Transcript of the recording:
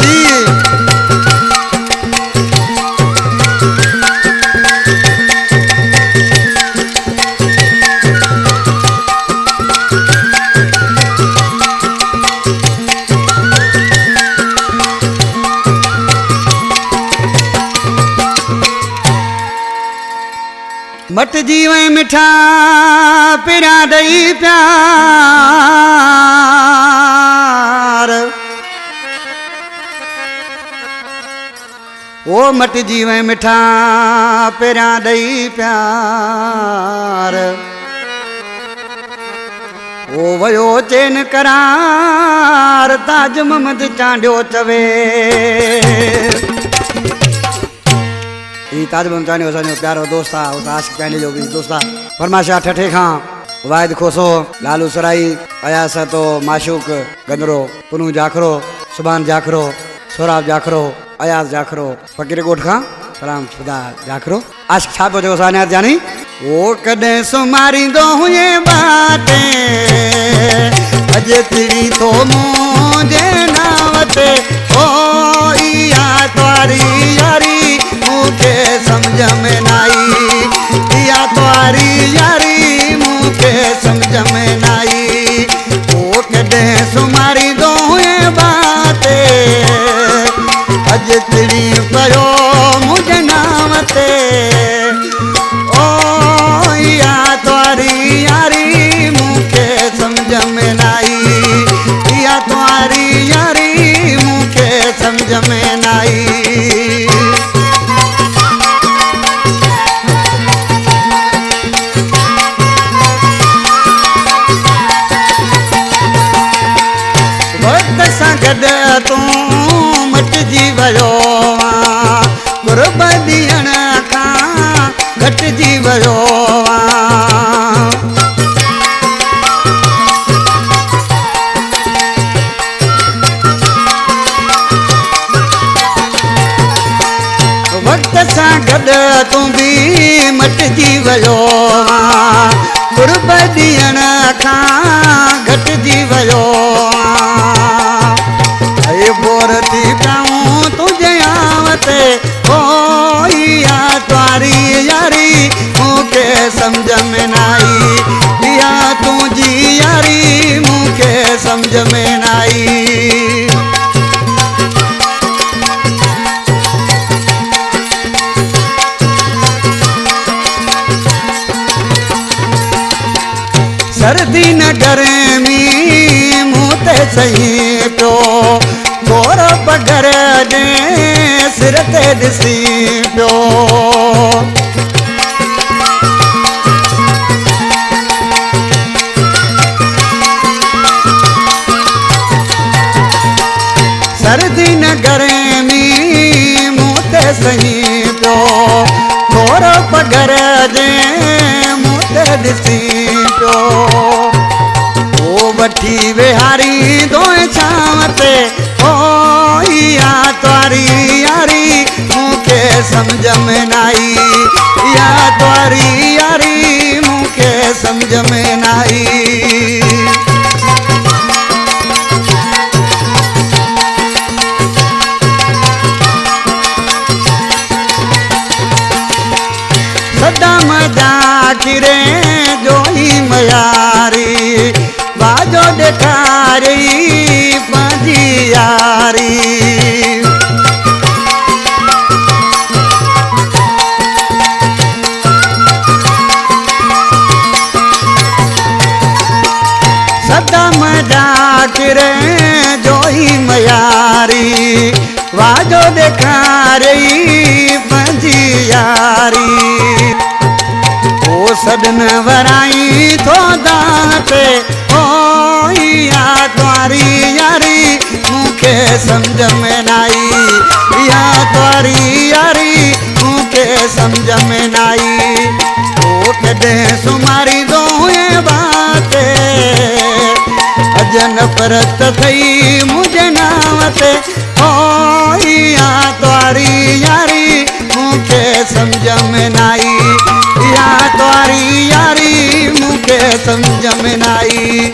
जी। मट जीवे मिठा पिरा दई प्यार ओ मट जीवे मिठा पिरा दई प्यार ओ वयो चैन करार ताज मोहम्मद चांडियो चवे ताज मोहम्मद चांडियो प्यारो दोस्ता उस आशिक चांडियो जो भी दोस्ता फरमाशा ठठे खां वाहिद खोसो लालू सराई अयास तो माशूक गंदरो पुनू जाखरो सुभान जाखरो सोराब जाखरो अयास जाखरो फकीर गोठ खां सलाम खुदा जाखरो आशिक छापो जो साने जानी ओ कदे सुमारी दो हुए बातें अजे तिरी तो मुझे नावते ओ या तुम्हारी यारी मुझे समझ में नाई या तुम्हारी यारी मुझे समझ में नाई ओ कदे सुमारी दो हुए बातें अजे तिरी पयो मुझे नावते ओ या तुम्हारी यारी मुझे समझ में नाई या तुम्हारी यारी मुझे समझ में नाई तू मटजी वयो गुरब ॾियण खां घटिजी वयो वक्त सां गॾु तूं बि मटजी वयो गुरब ॾियण खां घटिजी वयो बोर थी पाऊं तुझे आवते ओ या तुम्हारी यारी मुझे समझ में नाई या तुझी यारी मुझे समझ में नाई सर्दी न गर्मी मुँह ते सही पियो गोर पगर दे सिर ते ॾिसी पियो सर्दी न गर्मी मुँह ते सही पियो गोर पगर दे मुँह ते ॾिसी पियो ओ वठी विहारी दोए छावते ओ या तुम्हारी यारी मुझे समझ में नाई या तुम्हारी यारी मुझे समझ में नाई सदा मजाक रे जो ही मयारी बाजो देखारी पाजी यारी सदा मजाक रे जो ही मयारी बाजो देखारी पाजी यारी ओ सदन वराई तो दाते ओ या तुम्हारी यारी मुझे समझ में नाई या तुम्हारी यारी मुझे समझ में नाई ओ कदे सुमारी दो बातें अजन परत थई मुझे नावते ओ या तुम्हारी यारी मुझे समझ में नाई या तुम्हारी यारी मुझे समझ में नाई